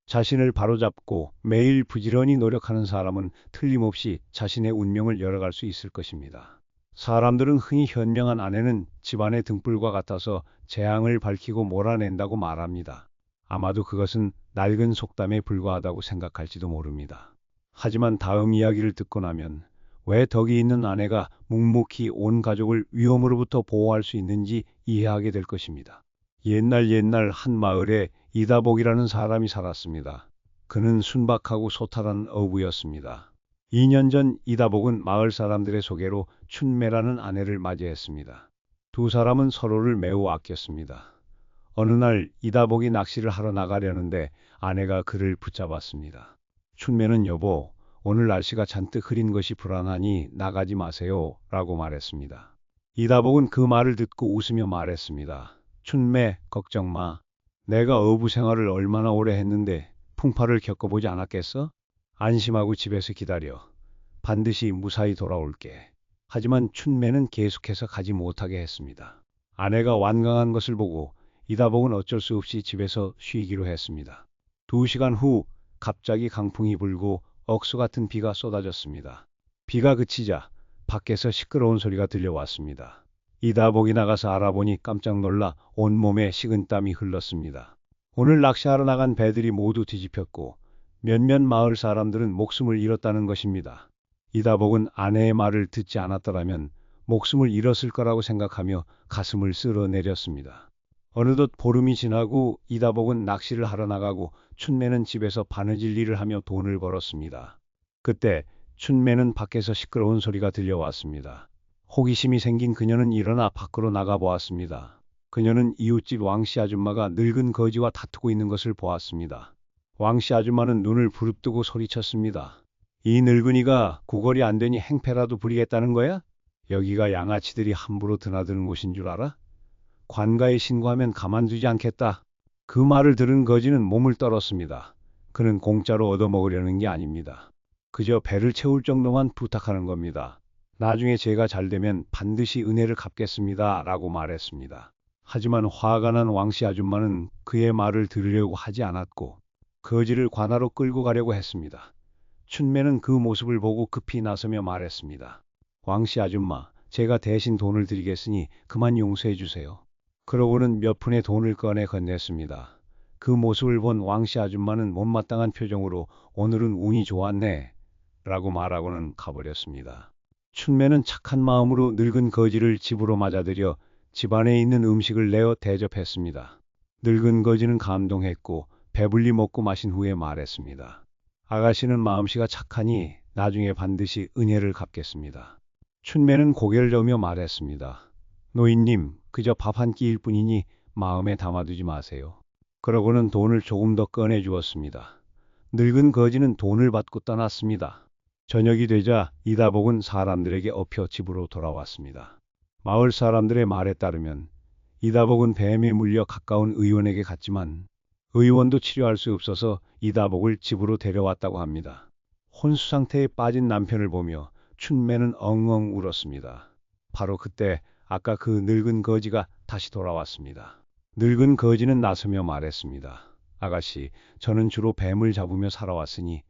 자신을 바로잡고 매일 부지런히 노력하는 사람은 틀림없이 자신의 운명을 열어갈 수 있을 것입니다. 사람들은 흔히 현명한 아내는 집안의 등불과 같아서 재앙을 밝히고 몰아낸다고 말합니다. 아마도 그것은 낡은 속담에 불과하다고 생각할지도 모릅니다. 하지만 다음 이야기를 듣고 나면 왜 덕이 있는 아내가 묵묵히 온 가족을 위험으로부터 보호할 수 있는지 이해하게 될 것입니다. 옛날 한 마을에 이다복이라는 사람이 살았습니다. 그는 순박하고 소탈한 어부였습니다. 2년 전 이다복은 마을 사람들의 소개로 춘매라는 아내를 맞이했습니다. 두 사람은 서로를 매우 아꼈습니다. 어느 날 이다복이 낚시를 하러 나가려는데 아내가 그를 붙잡았습니다. 춘매는 여보, 오늘 날씨가 잔뜩 흐린 것이 불안하니 나가지 마세요 라고 말했습니다. 이다복은 그 말을 듣고 웃으며 말했습니다. 춘매, 걱정 마. 내가 어부 생활을 얼마나 오래 했는데 풍파를 겪어보지 않았겠어? 안심하고 집에서 기다려. 반드시 무사히 돌아올게. 하지만 춘매는 계속해서 가지 못하게 했습니다. 아내가 완강한 것을 보고 이다복은 어쩔 수 없이 집에서 쉬기로 했습니다. 2시간 후 갑자기 강풍이 불고 억수 같은 비가 쏟아졌습니다. 비가 그치자 밖에서 시끄러운 소리가 들려왔습니다. 이다복이 나가서 알아보니 깜짝 놀라 온몸에 식은땀이 흘렀습니다. 오늘 낚시하러 나간 배들이 모두 뒤집혔고 몇몇 마을 사람들은 목숨을 잃었다는 것입니다. 이다복은 아내의 말을 듣지 않았더라면 목숨을 잃었을 거라고 생각하며 가슴을 쓸어내렸습니다. 어느덧 보름이 지나고 이다복은 낚시를 하러 나가고 춘매는 집에서 바느질 일을 하며 돈을 벌었습니다. 그때 춘매는 밖에서 시끄러운 소리가 들려왔습니다. 호기심이 생긴 그녀는 일어나 밖으로 나가 보았습니다. 그녀는 이웃집 왕씨 아줌마가 늙은 거지와 다투고 있는 것을 보았습니다. 왕씨 아줌마는 눈을 부릅뜨고 소리쳤습니다. 이 늙은이가 구걸이 안 되니 행패라도 부리겠다는 거야? 여기가 양아치들이 함부로 드나드는 곳인 줄 알아? 관가에 신고하면 가만두지 않겠다. 그 말을 들은 거지는 몸을 떨었습니다. 그는 공짜로 얻어먹으려는 게 아닙니다. 그저 배를 채울 정도만 부탁하는 겁니다. 나중에 제가 잘 되면 반드시 은혜를 갚겠습니다. 라고 말했습니다. 하지만 화가 난 왕씨 아줌마는 그의 말을 들으려고 하지 않았고 거지를 관하로 끌고 가려고 했습니다. 춘매는 그 모습을 보고 급히 나서며 말했습니다. 왕씨 아줌마, 제가 대신 돈을 드리겠으니 그만 용서해 주세요. 그러고는 몇 푼의 돈을 꺼내 건넸습니다. 그 모습을 본 왕씨 아줌마는 못마땅한 표정으로 오늘은 운이 좋았네 라고 말하고는 가버렸습니다. 춘매는 착한 마음으로 늙은 거지를 집으로 맞아들여 집안에 있는 음식을 내어 대접했습니다. 늙은 거지는 감동했고 배불리 먹고 마신 후에 말했습니다. 아가씨는 마음씨가 착하니 나중에 반드시 은혜를 갚겠습니다. 춘매는 고개를 저으며 말했습니다. 노인님, 그저 밥 한 끼일 뿐이니 마음에 담아두지 마세요. 그러고는 돈을 조금 더 꺼내 주었습니다. 늙은 거지는 돈을 받고 떠났습니다. 저녁이 되자 이다복은 사람들에게 엎여 집으로 돌아왔습니다. 마을 사람들의 말에 따르면 이다복은 뱀에 물려 가까운 의원에게 갔지만 의원도 치료할 수 없어서 이다복을 집으로 데려왔다고 합니다. 혼수 상태에 빠진 남편을 보며 춘매는 엉엉 울었습니다. 바로 그때 아까 그 늙은 거지가 다시 돌아왔습니다. 늙은 거지는 나서며 말했습니다. 아가씨, 저는 주로 뱀을 잡으며 살아왔으니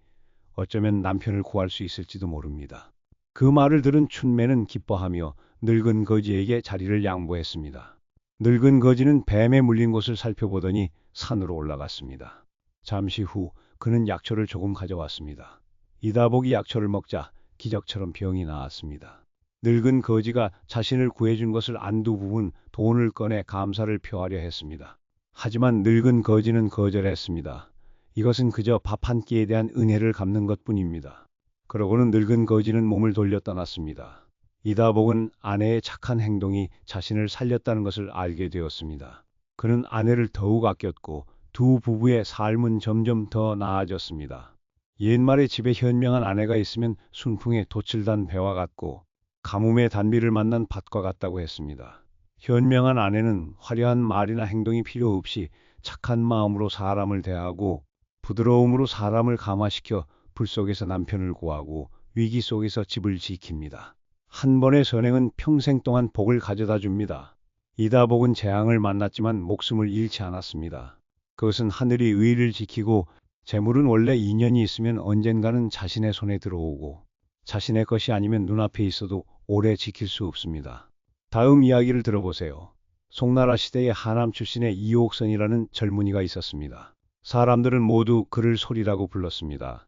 어쩌면 남편을 구할 수 있을지도 모릅니다. 그 말을 들은 춘매는 기뻐하며 늙은 거지에게 자리를 양보했습니다. 늙은 거지는 뱀에 물린 곳을 살펴보더니 산으로 올라갔습니다. 잠시 후 그는 약초를 조금 가져왔습니다. 이다복이 약초를 먹자 기적처럼 병이 나았습니다. 늙은 거지가 자신을 구해준 것을 안두 부분 돈을 꺼내 감사를 표하려 했습니다. 하지만 늙은 거지는 거절했습니다. 이것은 그저 밥 한 끼에 대한 은혜를 갚는 것뿐입니다. 그러고는 늙은 거지는 몸을 돌려 떠났습니다. 이다복은 아내의 착한 행동이 자신을 살렸다는 것을 알게 되었습니다. 그는 아내를 더욱 아꼈고 두 부부의 삶은 점점 더 나아졌습니다. 옛말에 집에 현명한 아내가 있으면 순풍에 돛을 단 배와 같고 가뭄의 단비를 만난 밭과 같다고 했습니다. 현명한 아내는 화려한 말이나 행동이 필요 없이 착한 마음으로 사람을 대하고 부드러움으로 사람을 감화시켜 불 속에서 남편을 구하고 위기 속에서 집을 지킵니다. 한 번의 선행은 평생 동안 복을 가져다 줍니다. 이다복은 재앙을 만났지만 목숨을 잃지 않았습니다. 그것은 하늘이 의를 지키고 재물은 원래 인연이 있으면 언젠가는 자신의 손에 들어오고 자신의 것이 아니면 눈앞에 있어도 오래 지킬 수 없습니다. 다음 이야기를 들어보세요. 송나라 시대에 하남 출신의 이옥선이라는 젊은이가 있었습니다. 사람들은 모두 그를 소리라고 불렀습니다.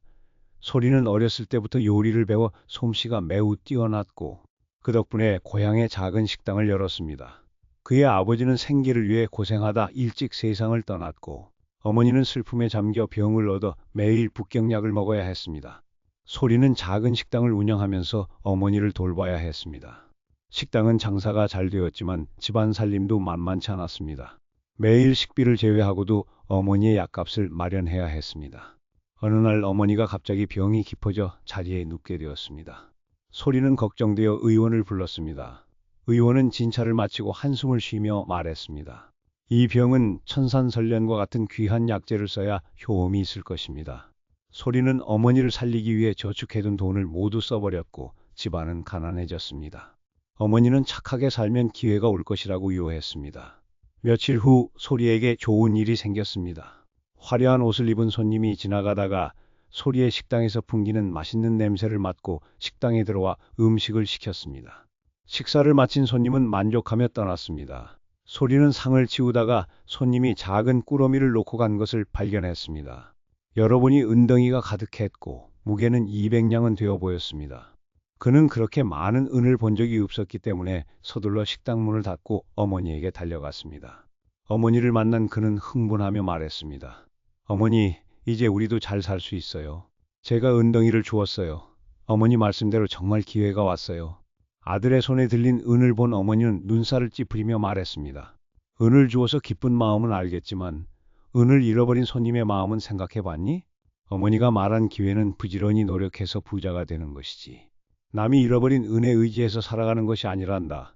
소리는 어렸을 때부터 요리를 배워 솜씨가 매우 뛰어났고 그 덕분에 고향에 작은 식당을 열었습니다. 그의 아버지는 생계를 위해 고생하다 일찍 세상을 떠났고 어머니는 슬픔에 잠겨 병을 얻어 매일 북경약을 먹어야 했습니다. 소리는 작은 식당을 운영하면서 어머니를 돌봐야 했습니다. 식당은 장사가 잘 되었지만 집안 살림도 만만치 않았습니다. 매일 식비를 제외하고도 어머니의 약값을 마련해야 했습니다. 어느 날 어머니가 갑자기 병이 깊어져 자리에 눕게 되었습니다. 소리는 걱정되어 의원을 불렀습니다. 의원은 진찰을 마치고 한숨을 쉬며 말했습니다. 이 병은 천산설련과 같은 귀한 약재를 써야 효험이 있을 것입니다. 소리는 어머니를 살리기 위해 저축해둔 돈을 모두 써버렸고 집안은 가난해졌습니다. 어머니는 착하게 살면 기회가 올 것이라고 유혹했습니다. 며칠 후 소리에게 좋은 일이 생겼습니다. 화려한 옷을 입은 손님이 지나가다가 소리의 식당에서 풍기는 맛있는 냄새를 맡고 식당에 들어와 음식을 시켰습니다. 식사를 마친 손님은 만족하며 떠났습니다. 소리는 상을 치우다가 손님이 작은 꾸러미를 놓고 간 것을 발견했습니다. 열어보니 은덩이가 가득했고 무게는 200냥은 되어 보였습니다. 그는 그렇게 많은 은을 본 적이 없었기 때문에 서둘러 식당 문을 닫고 어머니에게 달려갔습니다. 어머니를 만난 그는 흥분하며 말했습니다. 어머니, 이제 우리도 잘 살 수 있어요. 제가 은덩이를 주었어요. 어머니 말씀대로 정말 기회가 왔어요. 아들의 손에 들린 은을 본 어머니는 눈살을 찌푸리며 말했습니다. 은을 주어서 기쁜 마음은 알겠지만 은을 잃어버린 손님의 마음은 생각해봤니? 어머니가 말한 기회는 부지런히 노력해서 부자가 되는 것이지. 남이 잃어버린 은에 의지해서 살아가는 것이 아니란다.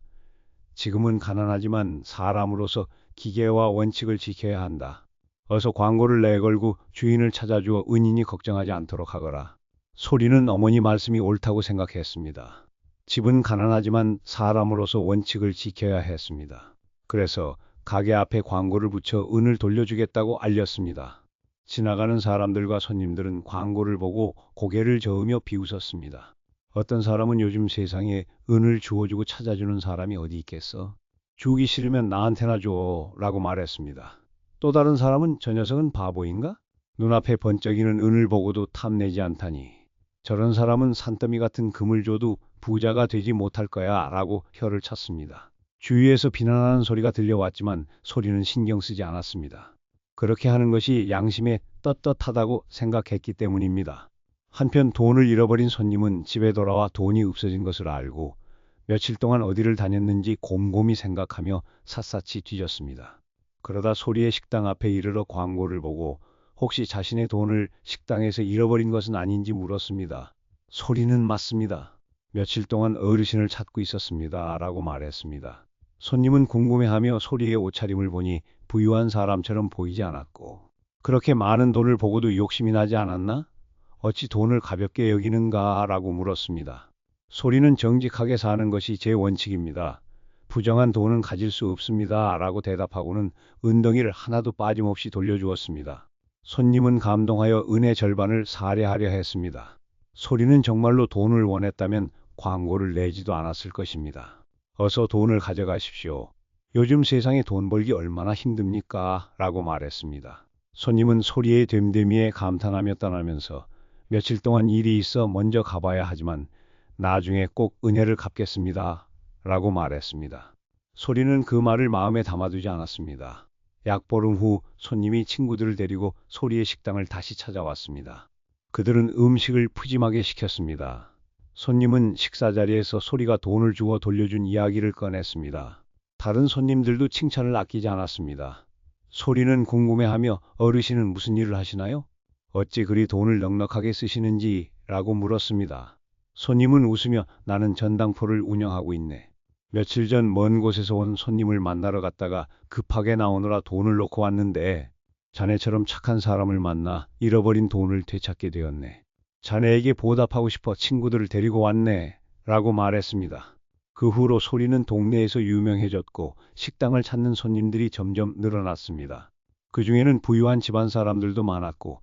지금은 가난하지만 사람으로서 기계와 원칙을 지켜야 한다. 어서 광고를 내걸고 주인을 찾아주어 은인이 걱정하지 않도록 하거라. 소리는 어머니 말씀이 옳다고 생각했습니다. 집은 가난하지만 사람으로서 원칙을 지켜야 했습니다. 그래서 가게 앞에 광고를 붙여 은을 돌려주겠다고 알렸습니다. 지나가는 사람들과 손님들은 광고를 보고 고개를 저으며 비웃었습니다. 어떤 사람은 요즘 세상에 은을 주워주고 찾아주는 사람이 어디 있겠어? 주기 싫으면 나한테나 줘 라고 말했습니다. 또 다른 사람은 저 녀석은 바보인가? 눈앞에 번쩍이는 은을 보고도 탐내지 않다니. 저런 사람은 산더미 같은 금을 줘도 부자가 되지 못할 거야 라고 혀를 찼습니다. 주위에서 비난하는 소리가 들려왔지만 소리는 신경 쓰지 않았습니다. 그렇게 하는 것이 양심에 떳떳하다고 생각했기 때문입니다. 한편 돈을 잃어버린 손님은 집에 돌아와 돈이 없어진 것을 알고 며칠 동안 어디를 다녔는지 곰곰이 생각하며 샅샅이 뒤졌습니다. 그러다 소리의 식당 앞에 이르러 광고를 보고 혹시 자신의 돈을 식당에서 잃어버린 것은 아닌지 물었습니다. 소리는 맞습니다. 며칠 동안 어르신을 찾고 있었습니다. 라고 말했습니다. 손님은 궁금해하며 소리의 옷차림을 보니 부유한 사람처럼 보이지 않았고 그렇게 많은 돈을 보고도 욕심이 나지 않았나? 어찌 돈을 가볍게 여기는가? 라고 물었습니다. 소리는 정직하게 사는 것이 제 원칙입니다. 부정한 돈은 가질 수 없습니다. 라고 대답하고는 은덩이를 하나도 빠짐없이 돌려주었습니다. 손님은 감동하여 은의 절반을 살해하려 했습니다. 소리는 정말로 돈을 원했다면 광고를 내지도 않았을 것입니다. 어서 돈을 가져가십시오. 요즘 세상에 돈 벌기 얼마나 힘듭니까? 라고 말했습니다. 손님은 소리의 됨됨이에 감탄하며 떠나면서 며칠 동안 일이 있어 먼저 가봐야 하지만 나중에 꼭 은혜를 갚겠습니다. 라고 말했습니다. 소리는 그 말을 마음에 담아두지 않았습니다. 약 보름 후 손님이 친구들을 데리고 소리의 식당을 다시 찾아왔습니다. 그들은 음식을 푸짐하게 시켰습니다. 손님은 식사 자리에서 소리가 돈을 주어 돌려준 이야기를 꺼냈습니다. 다른 손님들도 칭찬을 아끼지 않았습니다. 소리는 궁금해하며 어르신은 무슨 일을 하시나요? 어찌 그리 돈을 넉넉하게 쓰시는지 라고 물었습니다. 손님은 웃으며 나는 전당포를 운영하고 있네. 며칠 전 먼 곳에서 온 손님을 만나러 갔다가 급하게 나오느라 돈을 놓고 왔는데 자네처럼 착한 사람을 만나 잃어버린 돈을 되찾게 되었네. 자네에게 보답하고 싶어 친구들을 데리고 왔네. 라고 말했습니다. 그 후로 소리는 동네에서 유명해졌고 식당을 찾는 손님들이 점점 늘어났습니다. 그 중에는 부유한 집안 사람들도 많았고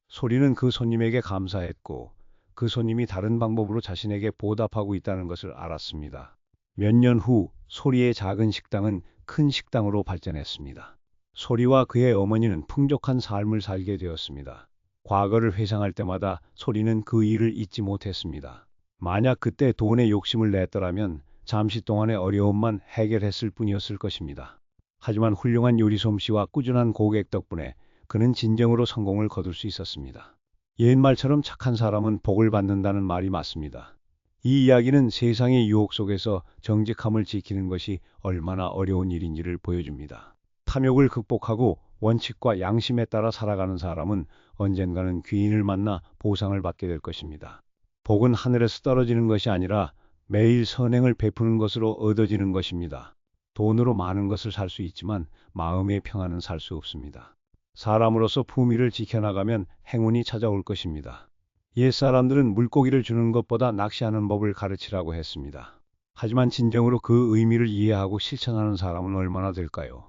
소리는 그 손님에게 감사했고 그 손님이 다른 방법으로 자신에게 보답하고 있다는 것을 알았습니다. 몇 년 후 소리의 작은 식당은 큰 식당으로 발전했습니다. 소리와 그의 어머니는 풍족한 삶을 살게 되었습니다. 과거를 회상할 때마다 소리는 그 일을 잊지 못했습니다. 만약 그때 돈에 욕심을 냈더라면 잠시 동안의 어려움만 해결했을 뿐이었을 것입니다. 하지만 훌륭한 요리 솜씨와 꾸준한 고객 덕분에 그는 진정으로 성공을 거둘 수 있었습니다. 옛말처럼 착한 사람은 복을 받는다는 말이 맞습니다. 이 이야기는 세상의 유혹 속에서 정직함을 지키는 것이 얼마나 어려운 일인지를 보여줍니다. 탐욕을 극복하고 원칙과 양심에 따라 살아가는 사람은 언젠가는 귀인을 만나 보상을 받게 될 것입니다. 복은 하늘에서 떨어지는 것이 아니라 매일 선행을 베푸는 것으로 얻어지는 것입니다. 돈으로 많은 것을 살 수 있지만 마음의 평안은 살 수 없습니다. 사람으로서 품위를 지켜나가면 행운이 찾아올 것입니다. 옛 사람들은 물고기를 주는 것보다 낚시하는 법을 가르치라고 했습니다. 하지만 진정으로 그 의미를 이해하고 실천하는 사람은 얼마나 될까요?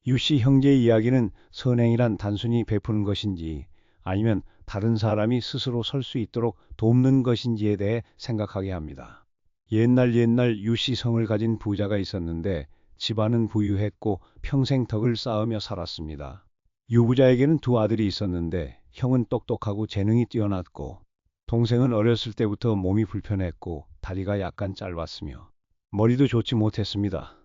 유씨 형제의 이야기는 선행이란 단순히 베푸는 것인지 아니면 다른 사람이 스스로 설 수 있도록 돕는 것인지에 대해 생각하게 합니다. 옛날 유씨 성을 가진 부자가 있었는데 집안은 부유했고 평생 덕을 쌓으며 살았습니다. 유부자에게는 두 아들이 있었는데 형은 똑똑하고 재능이 뛰어났고 동생은 어렸을 때부터 몸이 불편했고 다리가 약간 짧았으며 머리도 좋지 못했습니다.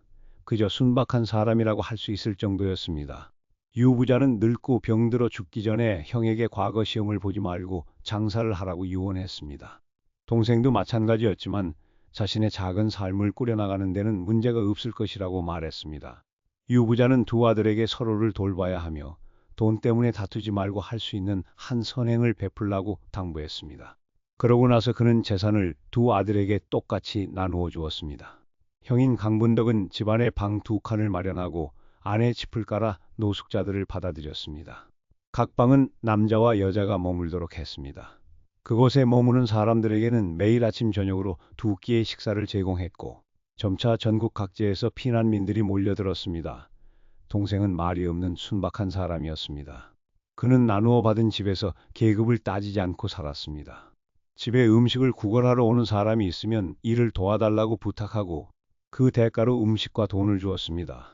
그저 순박한 사람이라고 할 수 있을 정도였습니다. 유부자는 늙고 병들어 죽기 전에 형에게 과거 시험을 보지 말고 장사를 하라고 유언했습니다. 동생도 마찬가지였지만 자신의 작은 삶을 꾸려나가는 데는 문제가 없을 것이라고 말했습니다. 유부자는 두 아들에게 서로를 돌봐야 하며 돈 때문에 다투지 말고 할 수 있는 한 선행을 베풀라고 당부했습니다. 그러고 나서 그는 재산을 두 아들에게 똑같이 나누어 주었습니다. 형인 강분덕은 집안에 방 두 칸을 마련하고 안에 짚을 깔아 노숙자들을 받아들였습니다. 각 방은 남자와 여자가 머물도록 했습니다. 그곳에 머무는 사람들에게는 매일 아침 저녁으로 두 끼의 식사를 제공했고 점차 전국 각지에서 피난민들이 몰려들었습니다. 동생은 말이 없는 순박한 사람이었습니다. 그는 나누어 받은 집에서 계급을 따지지 않고 살았습니다. 집에 음식을 구걸하러 오는 사람이 있으면 이를 도와달라고 부탁하고 그 대가로 음식과 돈을 주었습니다.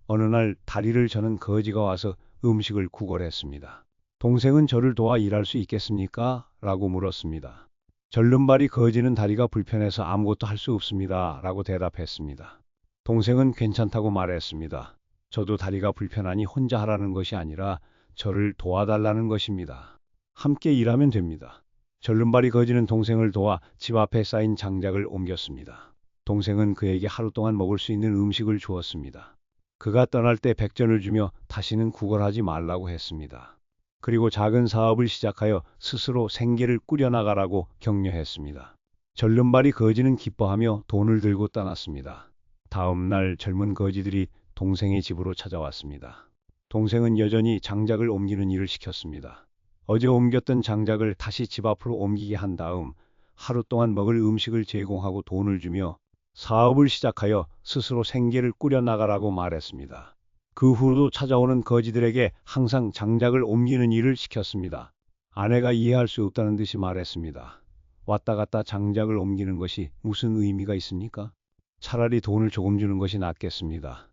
어느 날 다리를 저는 거지가 와서 음식을 구걸했습니다. 동생은 저를 도와 일할 수 있겠습니까? 라고 물었습니다. 절름발이 거지는 다리가 불편해서 아무것도 할 수 없습니다. 라고 대답했습니다. 동생은 괜찮다고 말했습니다. 저도 다리가 불편하니 혼자 하라는 것이 아니라 저를 도와달라는 것입니다. 함께 일하면 됩니다. 절름발이 거지는 동생을 도와 집 앞에 쌓인 장작을 옮겼습니다. 동생은 그에게 하루 동안 먹을 수 있는 음식을 주었습니다. 그가 떠날 때 백전을 주며 다시는 구걸하지 말라고 했습니다. 그리고 작은 사업을 시작하여 스스로 생계를 꾸려나가라고 격려했습니다. 절름발이 거지는 기뻐하며 돈을 들고 떠났습니다. 다음 날 젊은 거지들이 동생의 집으로 찾아왔습니다. 동생은 여전히 장작을 옮기는 일을 시켰습니다. 어제 옮겼던 장작을 다시 집 앞으로 옮기게 한 다음 하루 동안 먹을 음식을 제공하고 돈을 주며 사업을 시작하여 스스로 생계를 꾸려나가라고 말했습니다. 그 후로도 찾아오는 거지들에게 항상 장작을 옮기는 일을 시켰습니다. 아내가 이해할 수 없다는 듯이 말했습니다. 왔다 갔다 장작을 옮기는 것이 무슨 의미가 있습니까? 차라리 돈을 조금 주는 것이 낫겠습니다.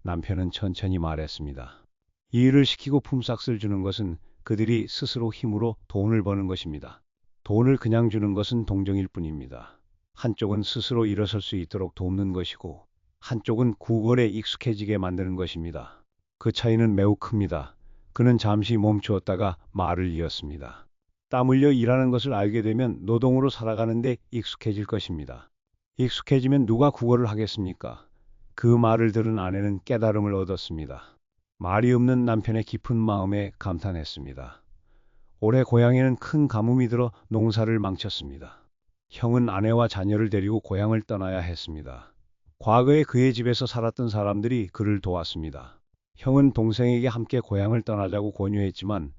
남편은 천천히 말했습니다. 이 일을 시키고 품삯을 주는 것은 그들이 스스로 힘으로 돈을 버는 것입니다. 돈을 그냥 주는 것은 동정일 뿐입니다. 한쪽은 스스로 일어설 수 있도록 돕는 것이고 한쪽은 구걸에 익숙해지게 만드는 것입니다. 그 차이는 매우 큽니다. 그는 잠시 멈추었다가 말을 이었습니다. 땀 흘려 일하는 것을 알게 되면 노동으로 살아가는데 익숙해질 것입니다. 익숙해지면 누가 구걸을 하겠습니까? 그 말을 들은 아내는 깨달음을 얻었습니다. 말이 없는 남편의 깊은 마음에 감탄했습니다. 올해 고향에는 큰 가뭄이 들어 농사를 망쳤습니다. 형은 아내와 자녀를 데리고 고향을 떠나야 했습니다. 과거에 그의 집에서 살았던 사람들이 그를 도왔습니다. 형은 동생에게 함께 고향을 떠나자고 권유했지만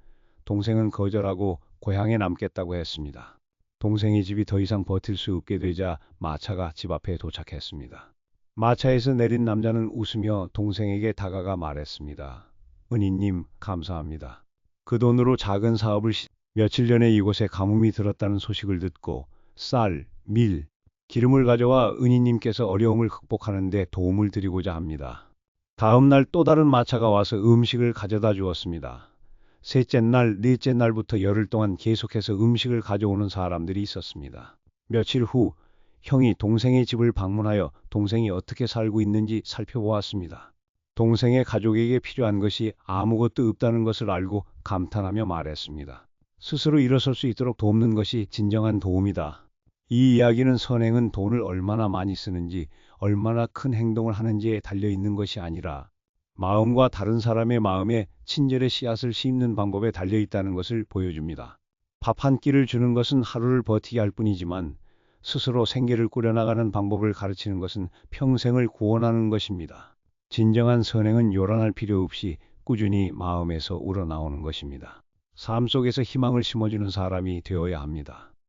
동생은 거절하고 고향에 남겠다고 했습니다. 동생의 집이 더 이상 버틸 수 없게 되자 마차가 집 앞에 도착했습니다. 마차에서 내린 남자는 웃으며 동생에게 다가가 말했습니다. 은희님, 감사합니다. 그 돈으로 작은 사업을 며칠 전에 이곳에 가뭄이 들었다는 소식을 듣고 쌀, 밀, 기름을 가져와 은희님께서 어려움을 극복하는 데 도움을 드리고자 합니다. 다음 날 또 다른 마차가 와서 음식을 가져다 주었습니다. 셋째 날, 넷째 날부터 열흘 동안 계속해서 음식을 가져오는 사람들이 있었습니다. 며칠 후 형이 동생의 집을 방문하여 동생이 어떻게 살고 있는지 살펴보았습니다. 동생의 가족에게 필요한 것이 아무것도 없다는 것을 알고 감탄하며 말했습니다. 스스로 일어설 수 있도록 돕는 것이 진정한 도움이다. 이 이야기는 선행은 돈을 얼마나 많이 쓰는지, 얼마나 큰 행동을 하는지에 달려 있는 것이 아니라 마음과 다른 사람의 마음에 친절의 씨앗을 심는 방법에 달려 있다는 것을 보여줍니다. 밥 한 끼를 주는 것은 하루를 버티게 할 뿐이지만 스스로 생계를 꾸려나가는 방법을 가르치는 것은 평생을 구원하는 것입니다. 진정한 선행은 요란할 필요 없이 꾸준히 마음에서 우러나오는 것입니다. 삶 속에서 희망을 심어주는 사람이 되어야 합니다.